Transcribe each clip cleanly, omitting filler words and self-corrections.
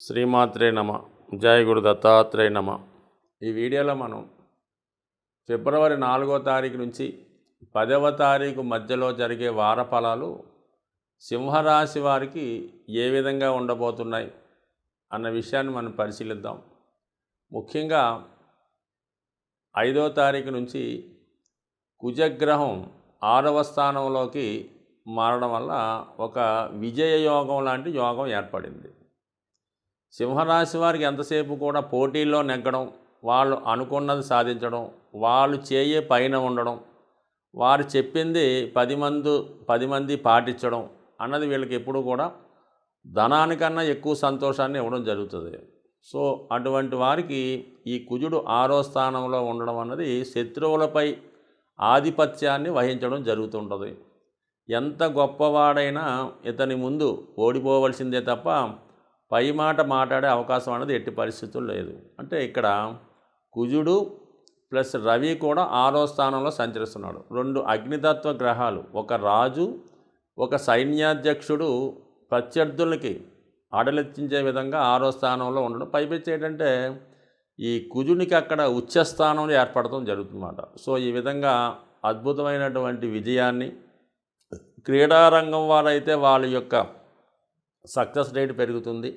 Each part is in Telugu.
శ్రీమాత్రే నమ. జయ గురు దత్తాత్రేయ నమ. ఈ వీడియోలో మనం ఫిబ్రవరి 4వ తారీఖు నుంచి 10వ తారీఖు మధ్యలో జరిగే వార ఫలాలు సింహరాశి వారికి ఏ విధంగా ఉండబోతున్నాయి అన్న విషయాన్ని మనం పరిశీలిద్దాం. ముఖ్యంగా 5వ తారీఖు నుంచి కుజగ్రహం 6వ స్థానంలోకి మారడం వల్ల ఒక విజయ యోగం లాంటి యోగం ఏర్పడింది. సింహరాశి వారికి ఎంతసేపు కూడా పోటీల్లో నెగ్గడం, వాళ్ళు అనుకున్నది సాధించడం, వాళ్ళు చేయే పైన ఉండడం, వారు చెప్పింది 10 మంది పాటించడం అన్నది వీళ్ళకి ఎప్పుడు కూడా ధనానికన్నా ఎక్కువ సంతోషాన్ని ఇవ్వడం జరుగుతుంది. సో అటువంటి వారికి ఈ కుజుడు 6వ స్థానంలో ఉండడం అన్నది శత్రువులపై ఆధిపత్యాన్ని వహించడం జరుగుతుంటుంది. ఎంత గొప్పవాడైనా ఇతని ముందు ఓడిపోవలసిందే తప్ప పై మాట మాట్లాడే అవకాశం అనేది ఎట్టి పరిస్థితుల్లో లేదు. అంటే ఇక్కడ కుజుడు ప్లస్ రవి కూడా 6వ స్థానంలో సంచరిస్తున్నాడు. 2 అగ్నితత్వ గ్రహాలు, ఒక రాజు ఒక సైన్యాధ్యక్షుడు ప్రత్యర్థులకి ఆడలెత్తించే విధంగా 6వ స్థానంలో ఉండడం. పైపెచ్చి ఏంటంటే ఈ కుజునికి అక్కడ ఉచ్చస్థానంలో ఏర్పడటం జరుగుతుందన్నమాట. సో ఈ విధంగా అద్భుతమైనటువంటి విజయాన్ని, క్రీడారంగం వారైతే వాళ్ళ యొక్క సక్సెస్ రేట్ పెరుగుతుంది,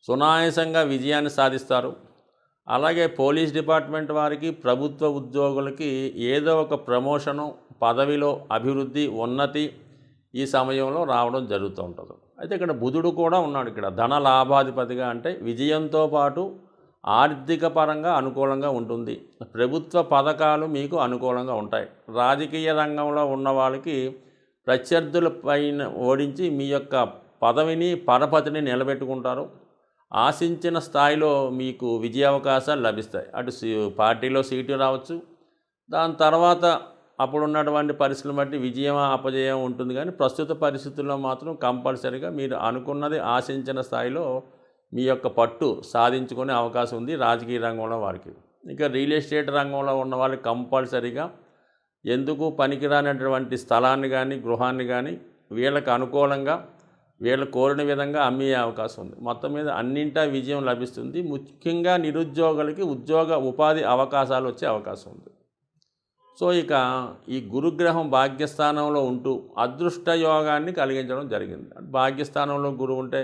సునాయాసంగా విజయాన్ని సాధిస్తారు. అలాగే పోలీస్ డిపార్ట్మెంట్ వారికి, ప్రభుత్వ ఉద్యోగులకి ఏదో ఒక ప్రమోషను, పదవిలో అభివృద్ధి, ఉన్నతి ఈ సమయంలో రావడం జరుగుతూ ఉంటుంది. అయితే ఇక్కడ బుధుడు కూడా ఉన్నాడు. ఇక్కడ ధన లాభాధిపతిగా, అంటే విజయంతో పాటు ఆర్థిక పరంగా అనుకూలంగా ఉంటుంది. ప్రభుత్వ పథకాలు మీకు అనుకూలంగా ఉంటాయి. రాజకీయ రంగంలో ఉన్న వాళ్ళకి ప్రత్యర్థుల పైన ఓడించి మీ యొక్క పదవిని, పరపతిని నిలబెట్టుకుంటారు. ఆశించిన స్థాయిలో మీకు విజయావకాశాలు లభిస్తాయి. అటు పార్టీలో సీటు రావచ్చు, దాని తర్వాత అప్పుడున్నటువంటి పరిస్థితులను బట్టి విజయం అపజయం ఉంటుంది. కానీ ప్రస్తుత పరిస్థితుల్లో మాత్రం కంపల్సరీగా మీరు అనుకున్నది ఆశించిన స్థాయిలో మీ యొక్క పట్టు సాధించుకునే అవకాశం ఉంది రాజకీయ రంగంలో వారికి. ఇక రియల్ ఎస్టేట్ రంగంలో ఉన్న వాళ్ళకి కంపల్సరీగా ఎందుకు పనికిరానటువంటి స్థలాన్ని కానీ, గృహాన్ని కానీ వీళ్ళకి అనుకూలంగా, వీళ్ళు కోరిన విధంగా అమ్మే అవకాశం ఉంది. మొత్తం మీద అన్నింటా విజయం లభిస్తుంది. ముఖ్యంగా నిరుద్యోగులకి ఉద్యోగ ఉపాధి అవకాశాలు వచ్చే అవకాశం ఉంది. సో ఇక ఈ గురుగ్రహం భాగ్యస్థానంలో ఉంటూ అదృష్ట యోగాన్ని కలిగించడం జరిగింది. భాగ్యస్థానంలో గురువు ఉంటే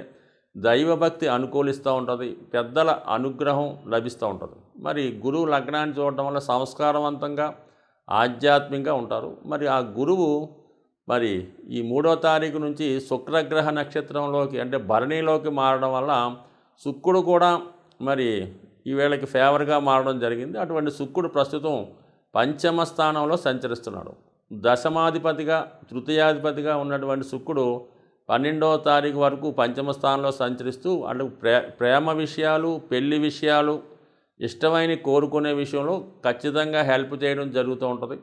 దైవభక్తి అనుకూలిస్తూ ఉంటుంది, పెద్దల అనుగ్రహం లభిస్తూ ఉంటుంది. మరి గురువు లగ్నాన్ని చూడటం వల్ల సంస్కారవంతంగా, ఆధ్యాత్మికంగా ఉంటారు. మరి ఆ గురువు మరి ఈ 3వ తారీఖు నుంచి శుక్రగ్రహ నక్షత్రంలోకి, అంటే భరణిలోకి మారడం వల్ల శుక్రుడు కూడా మరి ఈ వేళకి ఫేవర్గా మారడం జరిగింది. అటువంటి శుక్రుడు ప్రస్తుతం 5వ స్థానంలో సంచరిస్తున్నాడు. దశమాధిపతిగా, తృతీయాధిపతిగా ఉన్నటువంటి శుక్రుడు 12వ తారీఖు వరకు 5వ స్థానంలో సంచరిస్తూ అటు ప్రేమ విషయాలు, పెళ్లి విషయాలు, ఇష్టమైన కోరుకునే విషయంలో ఖచ్చితంగా హెల్ప్ చేయడం జరుగుతూ ఉంటుంది.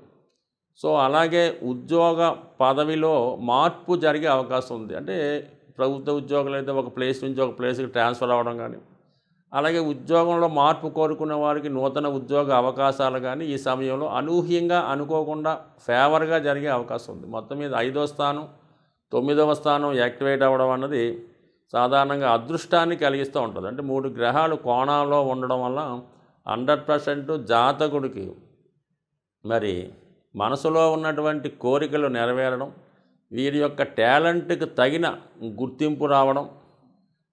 సో అలాగే ఉద్యోగ పదవిలో మార్పు జరిగే అవకాశం ఉంది. అంటే ప్రభుత్వ ఉద్యోగులు అయితే ఒక ప్లేస్ నుంచి ఒక ప్లేస్కి ట్రాన్స్ఫర్ అవ్వడం కానీ, అలాగే ఉద్యోగంలో మార్పు కోరుకునే వారికి నూతన ఉద్యోగ అవకాశాలు కానీ ఈ సమయంలో అనూహ్యంగా, అనుకోకుండా ఫేవర్గా జరిగే అవకాశం ఉంది. మొత్తం మీద 5వ స్థానం, 9వ స్థానం యాక్టివేట్ అవ్వడం అన్నది సాధారణంగా అదృష్టాన్ని కలిగిస్తూ ఉంటుంది. అంటే 3 గ్రహాలు కోణాల్లో ఉండడం వల్ల 100% జాతకుడికి మరి మనసులో ఉన్నటువంటి కోరికలు నెరవేరడం, వీరి యొక్క టాలెంట్కి తగిన గుర్తింపు రావడం,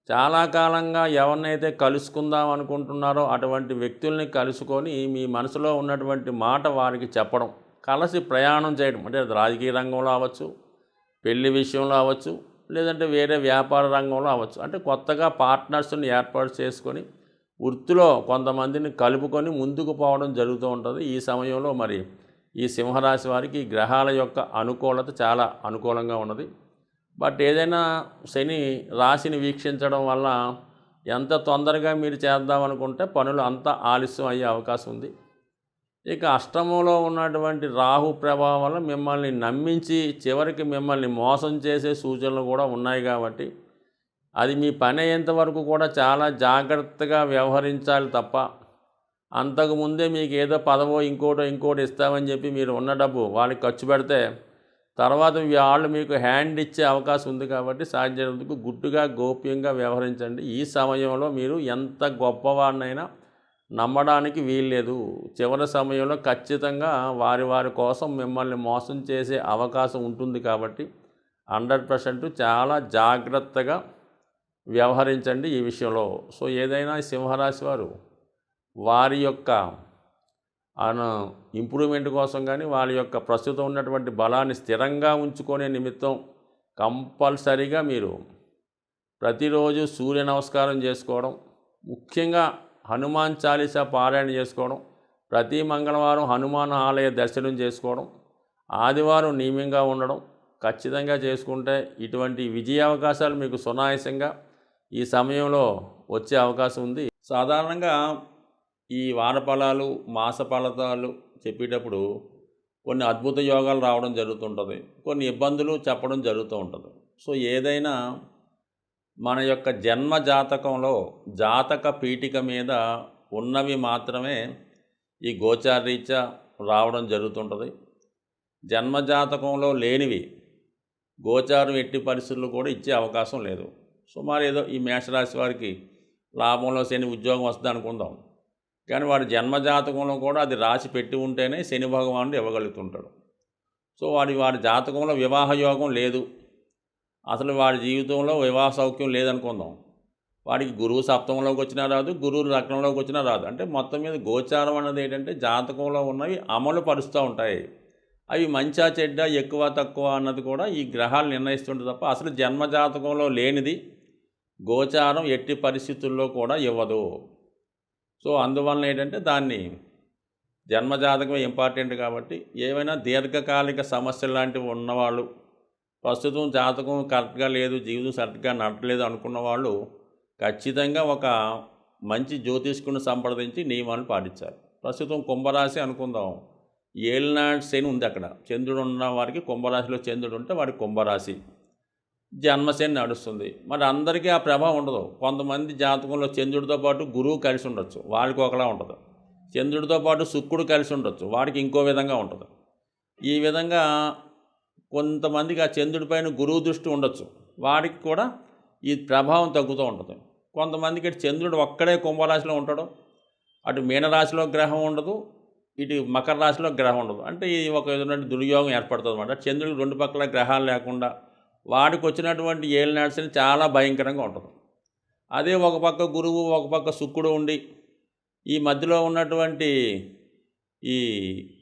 చాలా కాలంగా ఎవరినైతే కలుసుకుందాం అనుకుంటున్నారో అటువంటి వ్యక్తుల్ని కలుసుకొని మీ మనసులో ఉన్నటువంటి మాట వారికి చెప్పడం, కలిసి ప్రయాణం చేయడం, అంటే రాజకీయ రంగంలో అవ్వచ్చు, పెళ్లి విషయంలో అవ్వచ్చు, లేదంటే వేరే వ్యాపార రంగంలో అవ్వచ్చు. అంటే కొత్తగా పార్ట్నర్స్ని ఏర్పాటు చేసుకొని వృత్తిలో కొంతమందిని కలుపుకొని ముందుకు పోవడం జరుగుతూ ఉంటుంది. ఈ సమయంలో మరి ఈ సింహరాశి వారికి ఈ గ్రహాల యొక్క అనుకూలత చాలా అనుకూలంగా ఉన్నది. బట్ ఏదైనా శని రాశిని వీక్షించడం వల్ల ఎంత తొందరగా మీరు చేద్దామనుకుంటే పనులు అంత ఆలస్యం అయ్యే అవకాశం ఉంది. ఇక అష్టమంలో ఉన్నటువంటి రాహు ప్రభావం వల్ల మిమ్మల్ని నమ్మించి చివరికి మిమ్మల్ని మోసం చేసే సూచనలు కూడా ఉన్నాయి. కాబట్టి అది మీ పని అయ్యేంత వరకు కూడా చాలా జాగ్రత్తగా వ్యవహరించాలి తప్ప అంతకుముందే మీకు ఏదో పదవో ఇంకోటి ఇస్తామని చెప్పి మీరు ఉన్న డబ్బు వాళ్ళకి ఖర్చు పెడితే తర్వాత వాళ్ళు మీకు హ్యాండ్ ఇచ్చే అవకాశం ఉంది కాబట్టి సాధ్యమైనందుకు గుట్టుగా గోప్యంగా వ్యవహరించండి. ఈ సమయంలో మీరు ఎంత గొప్పవాడినైనా నమ్మడానికి వీల్లేదు. చివరి సమయంలో ఖచ్చితంగా వారి కోసం మిమ్మల్ని మోసం చేసే అవకాశం ఉంటుంది కాబట్టి 100% చాలా జాగ్రత్తగా వ్యవహరించండి ఈ విషయంలో. సో ఏదైనా సింహరాశి వారు వారి యొక్క ఇంప్రూవ్మెంట్ కోసం కానీ వాళ్ళ యొక్క ప్రస్తుతం ఉన్నటువంటి బలాన్ని స్థిరంగా ఉంచుకునే నిమిత్తం కంపల్సరీగా మీరు ప్రతిరోజు సూర్య నమస్కారం చేసుకోవడం, ముఖ్యంగా హనుమాన్ చాలీసా పారాయణ చేసుకోవడం, ప్రతి మంగళవారం హనుమాన్ ఆలయ దర్శనం చేసుకోవడం, ఆదివారం నియమంగా ఉండడం ఖచ్చితంగా చేసుకుంటే ఇటువంటి విజయ అవకాశాలు మీకు సునాయాసంగా ఈ సమయంలో వచ్చే అవకాశం ఉంది. సాధారణంగా ఈ వార ఫలాలు మాస ఫలితాలు చెప్పేటప్పుడు కొన్ని అద్భుత యోగాలు రావడం జరుగుతుంటుంది, కొన్ని ఇబ్బందులు చెప్పడం జరుగుతూ ఉంటుంది. సో ఏదైనా మన యొక్క జన్మ జాతకంలో జాతక పీఠిక మీద ఉన్నవి మాత్రమే ఈ గోచారరీత్యా రావడం జరుగుతుంటుంది. జన్మ జాతకంలో లేనివి గోచారం ఎట్టి పరిస్థితులు కూడా ఇచ్చే అవకాశం లేదు. సుమారు ఏదో ఈ మేషరాశి వారికి లాభంలో శని ఉద్యోగం వస్తుంది అనుకుందాం, కానీ వాడి జన్మజాతకంలో కూడా అది రాసి పెట్టి ఉంటేనే శని భగవానుడు ఇవ్వగలుగుతుంటాడు. సో వాడి జాతకంలో వివాహ యోగం లేదు, అసలు వాడి జీవితంలో వివాహ సౌఖ్యం లేదనుకుందాం, వాడికి గురువు సప్తమంలోకి వచ్చినా రాదు, గురువు లగ్నంలోకి వచ్చినా రాదు. అంటే మొత్తం మీద గోచారం అన్నది ఏంటంటే జాతకంలో ఉన్నవి అమలు పరుస్తూ ఉంటాయి. అవి మంచా చెడ్డ ఎక్కువ తక్కువ అన్నది కూడా ఈ గ్రహాలు నిర్ణయిస్తుంటుంది తప్ప అసలు జన్మజాతకంలో లేనిది గోచారం ఎట్టి పరిస్థితుల్లో కూడా ఇవ్వదు. సో అందువలన ఏంటంటే దాన్ని జన్మజాతకం ఇంపార్టెంట్ కాబట్టి ఏమైనా దీర్ఘకాలిక సమస్యలు లాంటివి ఉన్నవాళ్ళు, ప్రస్తుతం జాతకం కరెక్ట్గా లేదు, జీవితం కరెక్ట్గా నడట్లేదు అనుకున్న వాళ్ళు ఖచ్చితంగా ఒక మంచి జ్యోతిష్కుని సంప్రదించి నియమాలు పాటించాలి. ప్రస్తుతం కుంభరాశి అనుకుందాం, ఏలినాడు శని ఉంది అక్కడ, చంద్రుడు ఉన్న వారికి కుంభరాశిలో చంద్రుడు ఉంటే వాడికి కుంభరాశి జన్మశని నడుస్తుంది. మరి అందరికీ ఆ ప్రభావం ఉండదు. కొంతమంది జాతకంలో చంద్రుడితో పాటు గురువు కలిసి ఉండొచ్చు, వాడికి ఒకలా ఉంటుంది. చంద్రుడితో పాటు శుక్రుడు కలిసి ఉండొచ్చు, వాడికి ఇంకో విధంగా ఉంటుంది. ఈ విధంగా కొంతమందికి ఆ చంద్రుడి పైన గురువు దృష్టి ఉండొచ్చు, వాడికి కూడా ఈ ప్రభావం తగ్గుతూ ఉంటుంది. కొంతమందికి చంద్రుడు ఒక్కడే కుంభరాశిలో ఉంటాడు, అటు మీనరాశిలో గ్రహం ఉండదు, ఇటు మకర రాశిలో గ్రహం ఉండదు. అంటే ఈ ఒక విధమైన దుర్యోగం ఏర్పడుతుంది అన్నమాట. చంద్రుడికి రెండు పక్కల గ్రహాలు లేకుండా వాడికి వచ్చినటువంటి ఏలినాడు శని చాలా భయంకరంగా ఉంటుంది. అదే ఒక పక్క గురువు ఒక పక్క శుక్రుడు ఉండి ఈ మధ్యలో ఉన్నటువంటి ఈ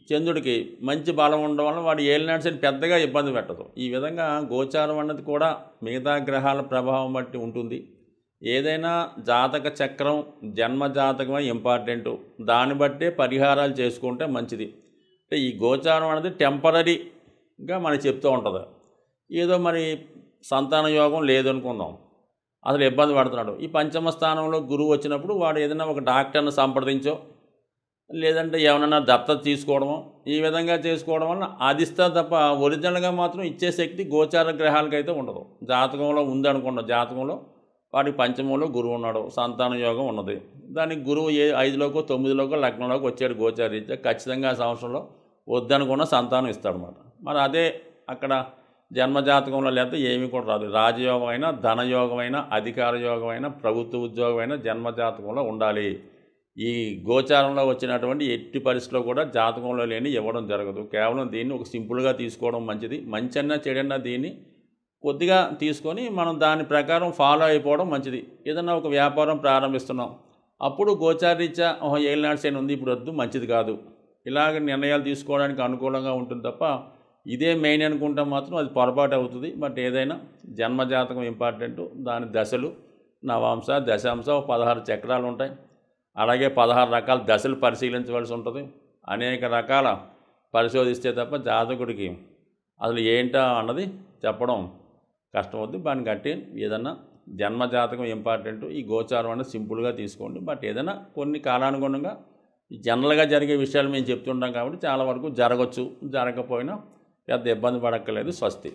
చంద్రుడికి మంచి బలం ఉండడం వల్ల వాడు ఏలినాడు శని పెద్దగా ఇబ్బంది పెట్టదు. ఈ విధంగా గోచారం అన్నది కూడా మిగతా గ్రహాల ప్రభావం బట్టి ఉంటుంది. ఏదైనా జాతక చక్రం జన్మ జాతకమే ఇంపార్టెంటు, దాన్ని బట్టే పరిహారాలు చేసుకుంటే మంచిది. అంటే ఈ గోచారం అనేది టెంపరీగా మనకి చెప్తూ ఉంటుంది. ఏదో మరి సంతాన యోగం లేదనుకుందాం, అసలు ఇబ్బంది పడుతున్నాడు, ఈ పంచమ స్థానంలో గురువు వచ్చినప్పుడు వాడు ఏదైనా ఒక డాక్టర్ని సంప్రదించో లేదంటే ఏమైనా దత్తత తీసుకోవడమో ఈ విధంగా చేసుకోవడం వల్ల అది ఇస్తా తప్ప ఒరిజినల్గా మాత్రం ఇచ్చే శక్తి గోచార గ్రహాలకైతే ఉండదు. జాతకంలో ఉందనుకున్నాం, జాతకంలో వాడికి పంచమంలో గురువు ఉన్నాడు, సంతాన యోగం ఉన్నది, దానికి గురువు 5లోకో 9లోకో లగ్నంలోకి వచ్చాడు గోచారీత్యా, ఖచ్చితంగా ఆ సంవత్సరంలో వద్దనుకున్న సంతానం ఇస్తాడనమాట. మరి అదే అక్కడ జన్మజాతకంలో లేకపోతే ఏమీ కూడా రాదు. రాజయోగమైనా ధనయోగమైనా అధికార యోగమైనా ప్రభుత్వ ఉద్యోగమైనా జన్మజాతకంలో ఉండాలి. ఈ గోచారంలో వచ్చినటువంటి ఎట్టి పరిస్థితిలో కూడా జాతకంలో లేని ఇవ్వడం జరగదు. కేవలం దీన్ని ఒక సింపుల్గా తీసుకోవడం మంచిది. మంచన్నా చెడన్నా దీన్ని కొద్దిగా తీసుకొని మనం దాని ప్రకారం ఫాలో అయిపోవడం మంచిది. ఏదన్నా ఒక వ్యాపారం ప్రారంభిస్తున్నాం, అప్పుడు గోచారీత్యా ఏలినాడు శని ఉంది ఇప్పుడు వద్దు, మంచిది కాదు, ఇలాగ నిర్ణయాలు తీసుకోవడానికి అనుకూలంగా ఉంటుంది తప్ప ఇదే మెయిన్ అనుకుంటే మాత్రం అది పొరపాటు అవుతుంది. బట్ ఏదైనా జన్మజాతకం ఇంపార్టెంటు, దాని దశలు నవాంశ దశాంశ 16 చక్రాలు ఉంటాయి. అలాగే 16 రకాల దశలు పరిశీలించవలసి ఉంటుంది. అనేక రకాల పరిశోధిస్తే తప్ప జాతకుడికి అసలు ఏంటో అన్నది చెప్పడం కష్టమవుద్ది. దాన్ని కట్టి ఏదన్నా జన్మజాతకం ఇంపార్టెంటు, ఈ గోచారం అనేది సింపుల్గా తీసుకోండి. బట్ ఏదైనా కొన్ని కాలానుగుణంగా జనరల్గా జరిగే విషయాలు మేము చెప్తుంటాం కాబట్టి చాలా వరకు జరగచ్చు, జరగకపోయినా పెద్ద ఇబ్బంది పడక్కర్లేదు. స్వస్తి.